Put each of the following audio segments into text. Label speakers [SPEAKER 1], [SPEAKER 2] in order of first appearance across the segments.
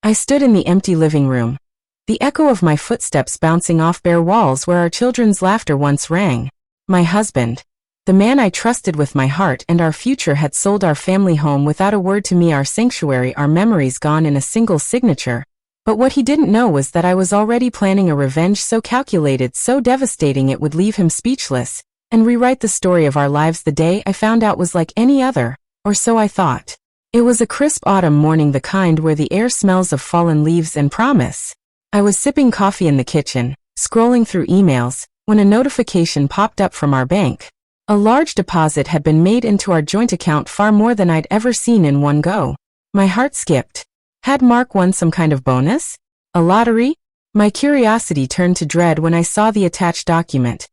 [SPEAKER 1] I stood in the empty living room, the echo of my footsteps bouncing off bare walls where our children's laughter once rang. My husband, the man I trusted with my heart and our future, had sold our family home without a word to me, our sanctuary, our memories gone in a single signature. But what he didn't know was that I was already planning a revenge so calculated, so devastating it would leave him speechless, and rewrite the story of our lives. The day I found out was like any other, or so I thought. It was a crisp autumn morning, the kind where the air smells of fallen leaves and promise. I was sipping coffee in the kitchen, scrolling through emails, when a notification popped up from our bank. A large deposit had been made into our joint account, far more than I'd ever seen in one go. My heart skipped. Had Mark won some kind of bonus? A lottery? My curiosity turned to dread when I saw the attached document.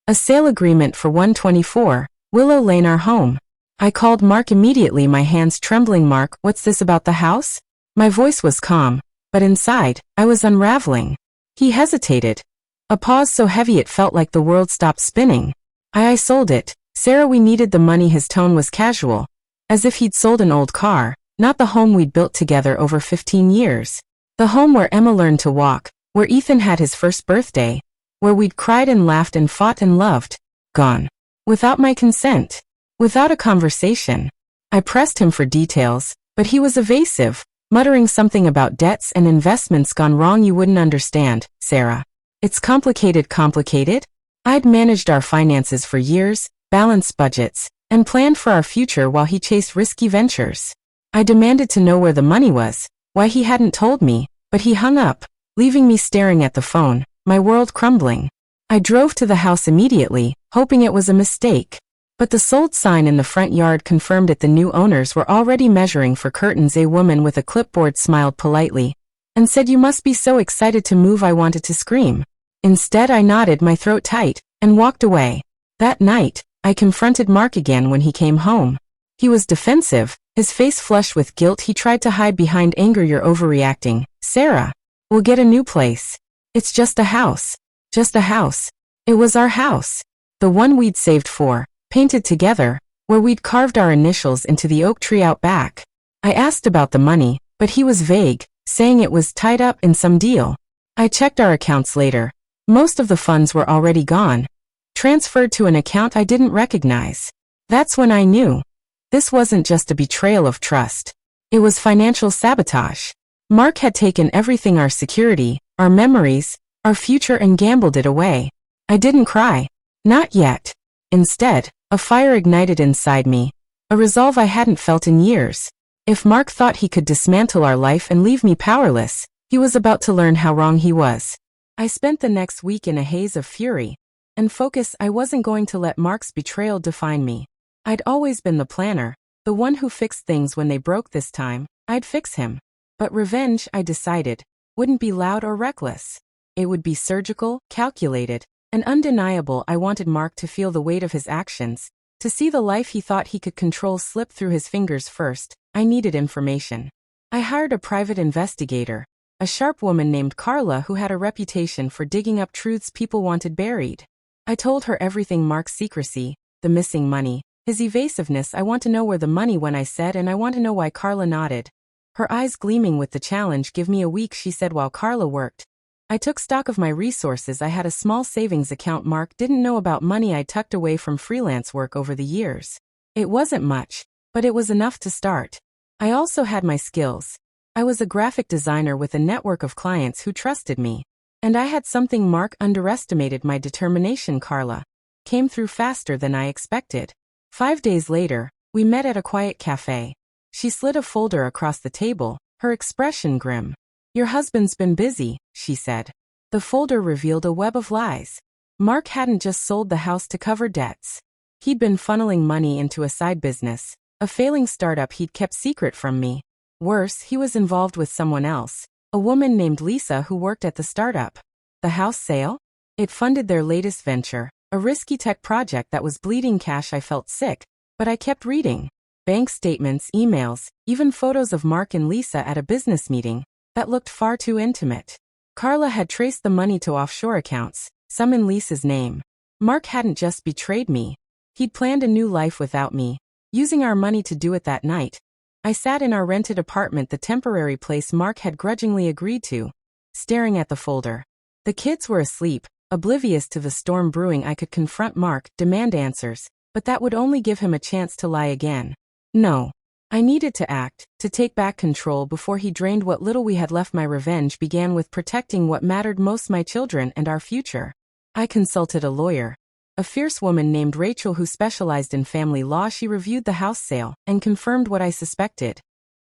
[SPEAKER 1] A sale agreement for 124 Willow Lane, our home. I called Mark immediately, my hands trembling. Mark, what's this about the house? My voice was calm, but inside, I was unraveling. He hesitated. A pause so heavy it felt like the world stopped spinning. I sold it, Sarah, we needed the money. His tone was casual, as if he'd sold an old car, not the home we'd built together over 15 years. The home where Emma learned to walk, where Ethan had his first birthday, where we'd cried and laughed and fought and loved. Gone. Without my consent. Without a conversation. I pressed him for details, but he was evasive, muttering something about debts and investments gone wrong. You wouldn't understand, Sarah. It's complicated. Complicated? I'd managed our finances for years, balanced budgets, and planned for our future while he chased risky ventures. I demanded to know where the money was, why he hadn't told me, but he hung up, leaving me staring at the phone, my world crumbling. I drove to the house immediately, hoping it was a mistake. But the sold sign in the front yard confirmed it. The new owners were already measuring for curtains. A woman with a clipboard smiled politely and said, "You must be so excited to move." I wanted to scream. Instead, I nodded, my throat tight, and walked away. That night, I confronted Mark again when he came home. He was defensive, his face flushed with guilt. He tried to hide behind anger. "You're overreacting, Sarah. We'll get a new place. It's just a house." Just a house. It was our house. The one we'd saved for, painted together, where we'd carved our initials into the oak tree out back. I asked about the money, but he was vague, saying it was tied up in some deal. I checked our accounts later. Most of the funds were already gone, transferred to an account I didn't recognize. That's when I knew. This wasn't just a betrayal of trust. It was financial sabotage. Mark had taken everything, our security, our memories, our future, and gambled it away. I didn't cry. Not yet. Instead, a fire ignited inside me, a resolve I hadn't felt in years. If Mark thought he could dismantle our life and leave me powerless, he was about to learn how wrong he was. I spent the next week in a haze of fury and focus. I wasn't going to let Mark's betrayal define me. I'd always been the planner, the one who fixed things when they broke. This time, I'd fix him. But revenge, I decided, wouldn't be loud or reckless. It would be surgical, calculated, and undeniable. I wanted Mark to feel the weight of his actions, to see the life he thought he could control slip through his fingers. First, I needed information. I hired a private investigator, a sharp woman named Carla who had a reputation for digging up truths people wanted buried. I told her everything: Mark's secrecy, the missing money, his evasiveness. "I want to know where the money went," I said, "and I want to know why." Carla nodded, her eyes gleaming with the challenge. "Give me a week," she said while Carla worked. I took stock of my resources. I had a small savings account Mark didn't know about, money I tucked away from freelance work over the years. It wasn't much, but it was enough to start. I also had my skills. I was a graphic designer with a network of clients who trusted me. And I had something Mark underestimated: my determination. Carla came through faster than I expected. 5 days later, we met at a quiet cafe. She slid a folder across the table, her expression grim. "Your husband's been busy," she said. The folder revealed a web of lies. Mark hadn't just sold the house to cover debts. He'd been funneling money into a side business, a failing startup he'd kept secret from me. Worse, he was involved with someone else, a woman named Lisa who worked at the startup. The house sale? It funded their latest venture, a risky tech project that was bleeding cash. I felt sick, but I kept reading. Bank statements, emails, even photos of Mark and Lisa at a business meeting that looked far too intimate. Carla had traced the money to offshore accounts, some in Lisa's name. Mark hadn't just betrayed me. He'd planned a new life without me, using our money to do it that night. I sat in our rented apartment, the temporary place Mark had grudgingly agreed to, staring at the folder. The kids were asleep, oblivious to the storm brewing. I could confront Mark, demand answers, but that would only give him a chance to lie again. No. I needed to act, to take back control before he drained what little we had left. My revenge began with protecting what mattered most: my children and our future. I consulted a lawyer, a fierce woman named Rachel who specialized in family law. She reviewed the house sale and confirmed what I suspected.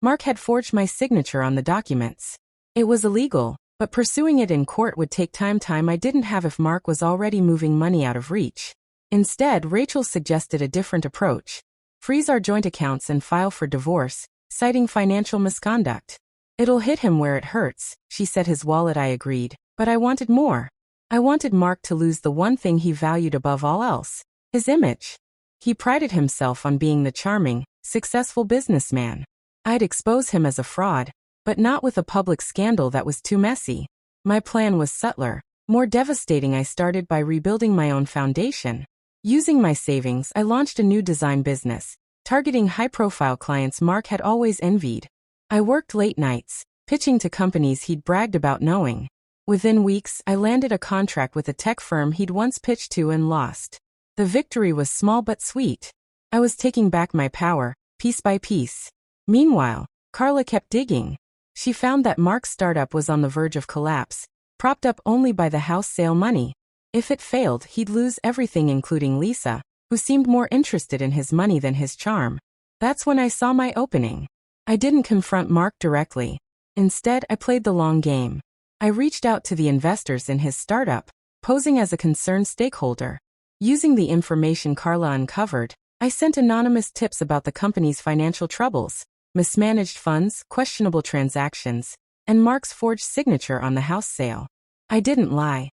[SPEAKER 1] Mark had forged my signature on the documents. It was illegal, but pursuing it in court would take time I didn't have if Mark was already moving money out of reach. Instead, Rachel suggested a different approach. Freeze our joint accounts and file for divorce, citing financial misconduct. It'll hit him where it hurts, she said. His wallet. I agreed, but I wanted more. I wanted Mark to lose the one thing he valued above all else: his image. He prided himself on being the charming, successful businessman. I'd expose him as a fraud, but not with a public scandal that was too messy. My plan was subtler, more devastating. I started by rebuilding my own foundation. Using my savings, I launched a new design business, targeting high-profile clients Mark had always envied. I worked late nights, pitching to companies he'd bragged about knowing. Within weeks, I landed a contract with a tech firm he'd once pitched to and lost. The victory was small but sweet. I was taking back my power, piece by piece. Meanwhile, Carla kept digging. She found that Mark's startup was on the verge of collapse, propped up only by the house sale money. If it failed, he'd lose everything, including Lisa, who seemed more interested in his money than his charm. That's when I saw my opening. I didn't confront Mark directly. Instead, I played the long game. I reached out to the investors in his startup, posing as a concerned stakeholder. Using the information Carla uncovered, I sent anonymous tips about the company's financial troubles, mismanaged funds, questionable transactions, and Mark's forged signature on the house sale. I didn't lie.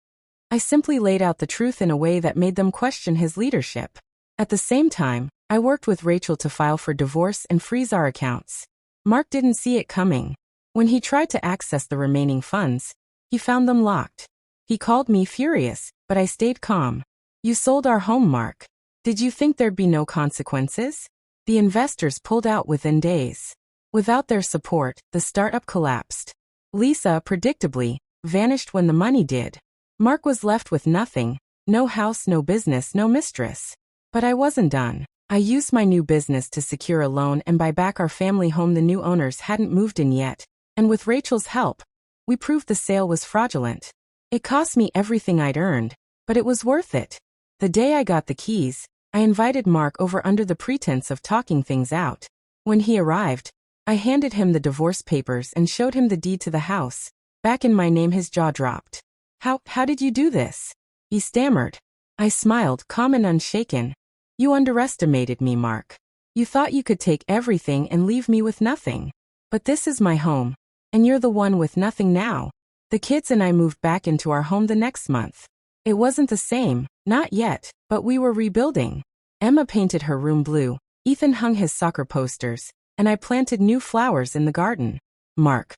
[SPEAKER 1] I simply laid out the truth in a way that made them question his leadership. At the same time, I worked with Rachel to file for divorce and freeze our accounts. Mark didn't see it coming. When he tried to access the remaining funds, he found them locked. He called me furious, but I stayed calm. You sold our home, Mark. Did you think there'd be no consequences? The investors pulled out within days. Without their support, the startup collapsed. Lisa, predictably, vanished when the money did. Mark was left with nothing: no house, no business, no mistress. But I wasn't done. I used my new business to secure a loan and buy back our family home. The new owners hadn't moved in yet, and with Rachel's help, we proved the sale was fraudulent. It cost me everything I'd earned, but it was worth it. The day I got the keys, I invited Mark over under the pretense of talking things out. When he arrived, I handed him the divorce papers and showed him the deed to the house, back in my name. His jaw dropped. How did you do this?" he stammered. I smiled, calm and unshaken. "You underestimated me, Mark. You thought you could take everything and leave me with nothing. But this is my home, and you're the one with nothing now." The kids and I moved back into our home the next month. It wasn't the same, not yet, but we were rebuilding. Emma painted her room blue, Ethan hung his soccer posters, and I planted new flowers in the garden. Mark.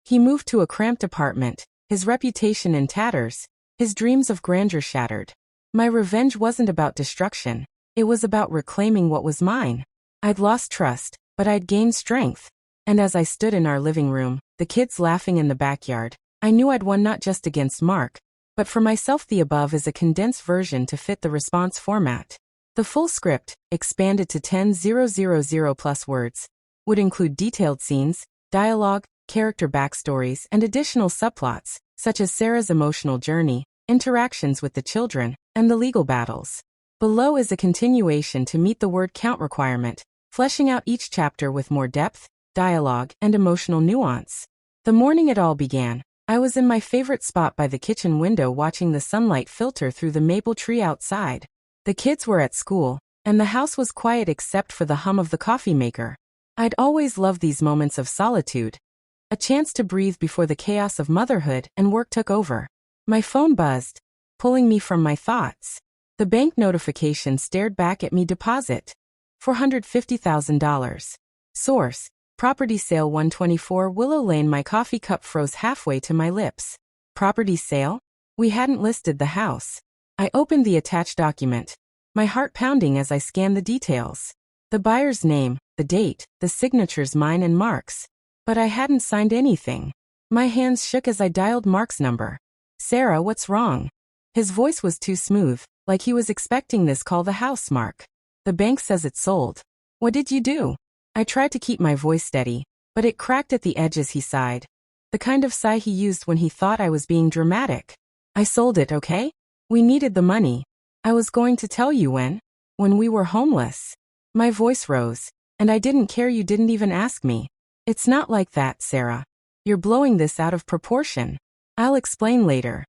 [SPEAKER 1] He moved to a cramped apartment, his reputation in tatters, his dreams of grandeur shattered. My revenge wasn't about destruction. It was about reclaiming what was mine. I'd lost trust, but I'd gained strength. And as I stood in our living room, the kids laughing in the backyard, I knew I'd won, not just against Mark, but for myself. The above is a condensed version to fit the response format. The full script, expanded to 10,000 plus words, would include detailed scenes, dialogue, character backstories, and additional subplots, such as Sarah's emotional journey, interactions with the children, and the legal battles. Below is a continuation to meet the word count requirement, fleshing out each chapter with more depth, dialogue, and emotional nuance. The morning it all began, I was in my favorite spot by the kitchen window watching the sunlight filter through the maple tree outside. The kids were at school, and the house was quiet except for the hum of the coffee maker. I'd always loved these moments of solitude, a chance to breathe before the chaos of motherhood and work took over. My phone buzzed, pulling me from my thoughts. The bank notification stared back at me. Deposit. $450,000. Source. Property sale 124 Willow Lane. My coffee cup froze halfway to my lips. Property sale? We hadn't listed the house. I opened the attached document, my heart pounding as I scanned the details. The buyer's name, the date, the signatures, mine and Mark's. But I hadn't signed anything. My hands shook as I dialed Mark's number. Sarah, what's wrong? His voice was too smooth, like he was expecting this call. The house, Mark. The bank says it's sold. What did you do? I tried to keep my voice steady, but it cracked at the edges. He sighed. The kind of sigh he used when he thought I was being dramatic. I sold it, okay? We needed the money. I was going to tell you when we were homeless. My voice rose, and I didn't care. You didn't even ask me. It's not like that, Sarah. You're blowing this out of proportion. I'll explain later.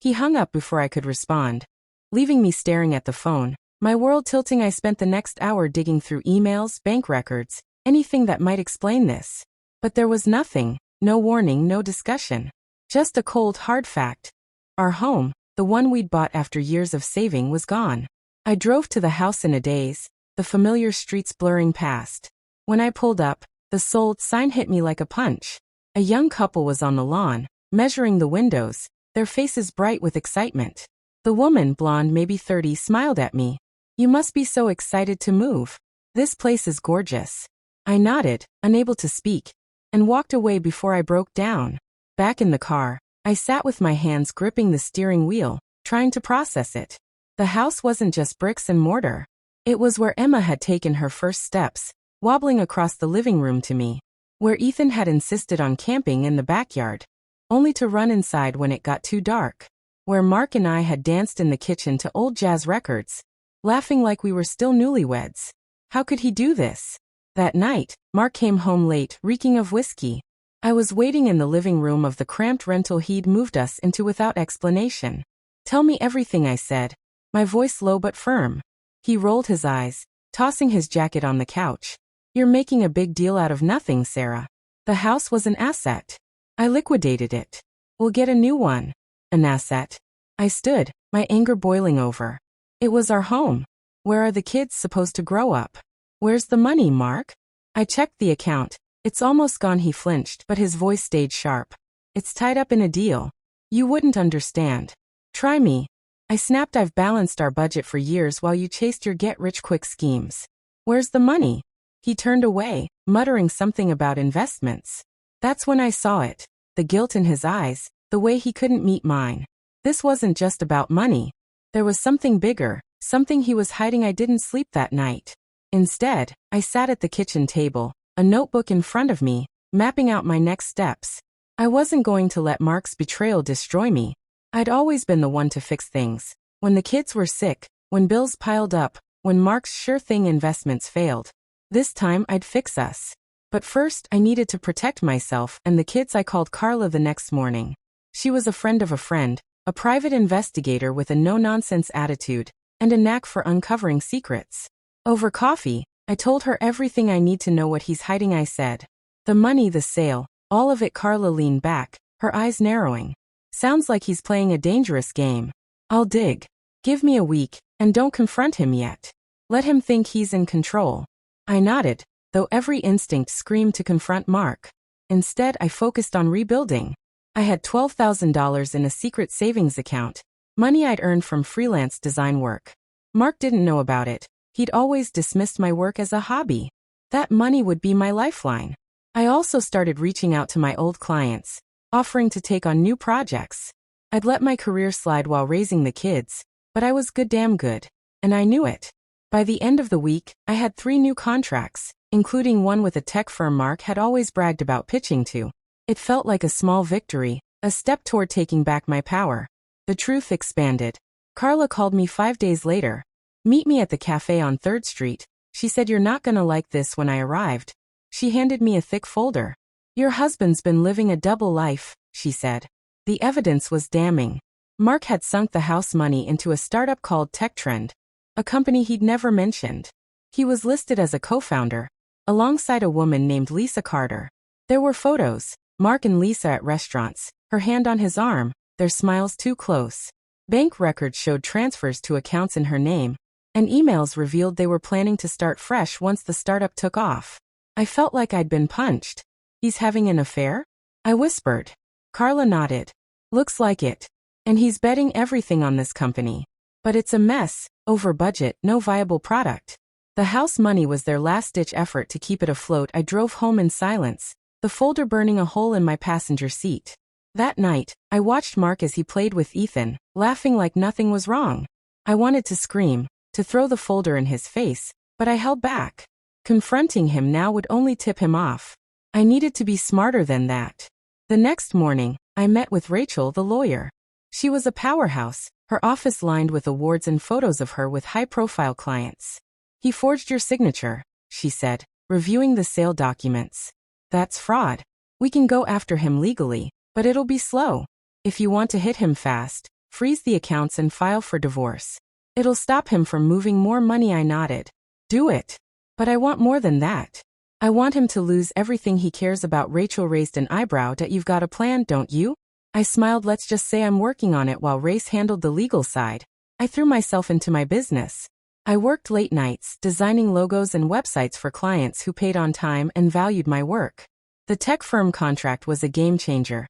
[SPEAKER 1] He hung up before I could respond, leaving me staring at the phone, my world tilting. I spent the next hour digging through emails, bank records, anything that might explain this. But there was nothing, no warning, no discussion. Just a cold, hard fact. Our home, the one we'd bought after years of saving, was gone. I drove to the house in a daze, the familiar streets blurring past. When I pulled up, the sold sign hit me like a punch. A young couple was on the lawn, measuring the windows, their faces bright with excitement. The woman, blonde, maybe 30, smiled at me. You must be so excited to move. This place is gorgeous. I nodded, unable to speak, and walked away before I broke down. Back in the car, I sat with my hands gripping the steering wheel, trying to process it. The house wasn't just bricks and mortar. It was where Emma had taken her first steps, wobbling across the living room to me. Where Ethan had insisted on camping in the backyard, only to run inside when it got too dark. Where Mark and I had danced in the kitchen to old jazz records, laughing like we were still newlyweds. How could he do this? That night, Mark came home late, reeking of whiskey. I was waiting in the living room of the cramped rental he'd moved us into without explanation. Tell me everything, I said, my voice low but firm. He rolled his eyes, tossing his jacket on the couch. You're making a big deal out of nothing, Sarah. The house was an asset. I liquidated it. We'll get a new one. An asset? I stood, my anger boiling over. It was our home. Where are the kids supposed to grow up? Where's the money, Mark? I checked the account. It's almost gone. He flinched, but his voice stayed sharp. It's tied up in a deal. You wouldn't understand. Try me. I snapped. I've balanced our budget for years while you chased your get-rich-quick schemes. Where's the money? He turned away, muttering something about investments. That's when I saw it. The guilt in his eyes, the way he couldn't meet mine. This wasn't just about money. There was something bigger, something he was hiding. I didn't sleep that night. Instead, I sat at the kitchen table, a notebook in front of me, mapping out my next steps. I wasn't going to let Mark's betrayal destroy me. I'd always been the one to fix things. When the kids were sick, when bills piled up, when Mark's sure-thing investments failed. This time I'd fix us. But first I needed to protect myself and the kids. I called Carla the next morning. She was a friend of a friend, a private investigator with a no-nonsense attitude, and a knack for uncovering secrets. Over coffee, I told her everything I need to know. What he's hiding, I said. The money, the sale, all of it. Carla leaned back, her eyes narrowing. Sounds like he's playing a dangerous game. I'll dig. Give me a week, and don't confront him yet. Let him think he's in control. I nodded, though every instinct screamed to confront Mark. Instead, I focused on rebuilding. I had $12,000 in a secret savings account, money I'd earned from freelance design work. Mark didn't know about it. He'd always dismissed my work as a hobby. That money would be my lifeline. I also started reaching out to my old clients, offering to take on new projects. I'd let my career slide while raising the kids, but I was damn good, and I knew it. By the end of the week, I had 3 new contracts, including one with a tech firm Mark had always bragged about pitching to. It felt like a small victory, a step toward taking back my power. The truth expanded. Carla called me 5 days later. Meet me at the cafe on 3rd Street. She said, you're not gonna like this. When I arrived, she handed me a thick folder. Your husband's been living a double life, she said. The evidence was damning. Mark had sunk the house money into a startup called Tech Trend, a company he'd never mentioned. He was listed as a co-founder, alongside a woman named Lisa Carter. There were photos, Mark and Lisa at restaurants, her hand on his arm, their smiles too close. Bank records showed transfers to accounts in her name, and emails revealed they were planning to start fresh once the startup took off. I felt like I'd been punched. He's having an affair? I whispered. Carla nodded. Looks like it. And he's betting everything on this company. But it's a mess, over budget, no viable product. The house money was their last-ditch effort to keep it afloat. I drove home in silence, the folder burning a hole in my passenger seat. That night, I watched Mark as he played with Ethan, laughing like nothing was wrong. I wanted to scream, to throw the folder in his face, but I held back. Confronting him now would only tip him off. I needed to be smarter than that. The next morning, I met with Rachel, the lawyer. She was a powerhouse, her office lined with awards and photos of her with high-profile clients. "He forged your signature," she said, reviewing the sale documents. "That's fraud. We can go after him legally, but it'll be slow. If you want to hit him fast, freeze the accounts and file for divorce. It'll stop him from moving more money." I nodded. "Do it. But I want more than that. I want him to lose everything he cares about." Rachel raised an eyebrow. "That you've got a plan, don't you?" I smiled. "Let's just say I'm working on it while Race handled the legal side." I threw myself into my business. I worked late nights, designing logos and websites for clients who paid on time and valued my work. The tech firm contract was a game changer.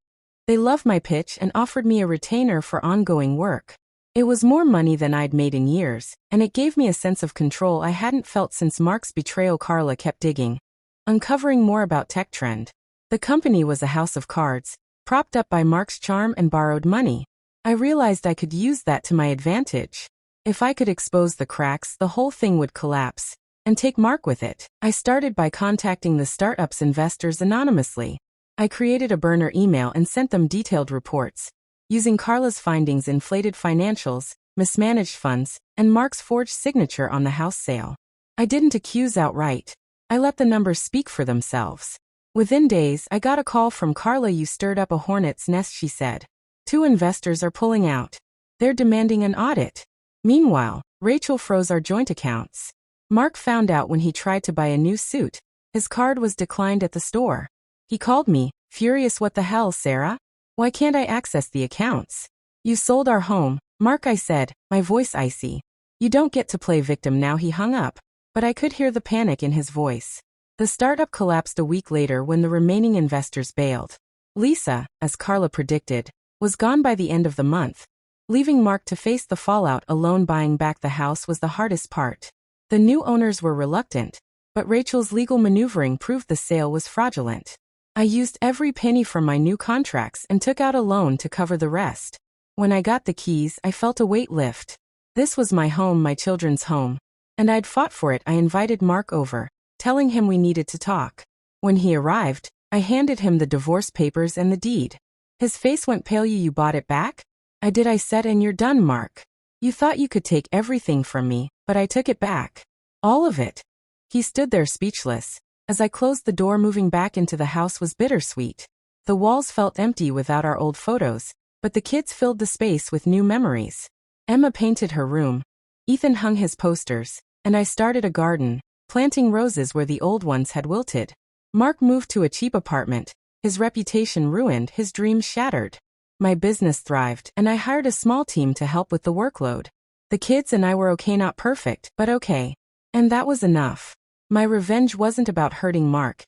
[SPEAKER 1] They loved my pitch and offered me a retainer for ongoing work. It was more money than I'd made in years, and it gave me a sense of control I hadn't felt since Mark's betrayal. Carla kept digging, uncovering more about TechTrend. The company was a house of cards, propped up by Mark's charm and borrowed money. I realized I could use that to my advantage. If I could expose the cracks, the whole thing would collapse, and take Mark with it. I started by contacting the startup's investors anonymously. I created a burner email and sent them detailed reports, using Carla's findings, inflated financials, mismanaged funds, and Mark's forged signature on the house sale. I didn't accuse outright. I let the numbers speak for themselves. Within days, I got a call from Carla. "You stirred up a hornet's nest," she said. "Two investors are pulling out. They're demanding an audit." Meanwhile, Rachel froze our joint accounts. Mark found out when he tried to buy a new suit. His card was declined at the store. He called me, furious. "What the hell, Sarah? Why can't I access the accounts? You sold our home, Mark," I said, my voice icy. "You don't get to play victim now." He hung up, but I could hear the panic in his voice. The startup collapsed a week later when the remaining investors bailed. Lisa, as Carla predicted, was gone by the end of the month, leaving Mark to face the fallout alone. Buying back the house was the hardest part. The new owners were reluctant, but Rachel's legal maneuvering proved the sale was fraudulent. I used every penny from my new contracts and took out a loan to cover the rest. When I got the keys, I felt a weight lift. This was my home, my children's home, and I'd fought for it. I invited Mark over, telling him we needed to talk. When he arrived, I handed him the divorce papers and the deed. His face went pale. You bought it back?" "I did," I said, "and you're done, Mark. You thought you could take everything from me, but I took it back. All of it." He stood there speechless. As I closed the door, moving back into the house was bittersweet. The walls felt empty without our old photos, but the kids filled the space with new memories. Emma painted her room. Ethan hung his posters, and I started a garden, planting roses where the old ones had wilted. Mark moved to a cheap apartment, his reputation ruined, his dreams shattered. My business thrived, and I hired a small team to help with the workload. The kids and I were okay, not perfect, but okay. And that was enough. My revenge wasn't about hurting Mark.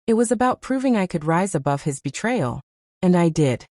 [SPEAKER 1] It was about proving I could rise above his betrayal. And I did.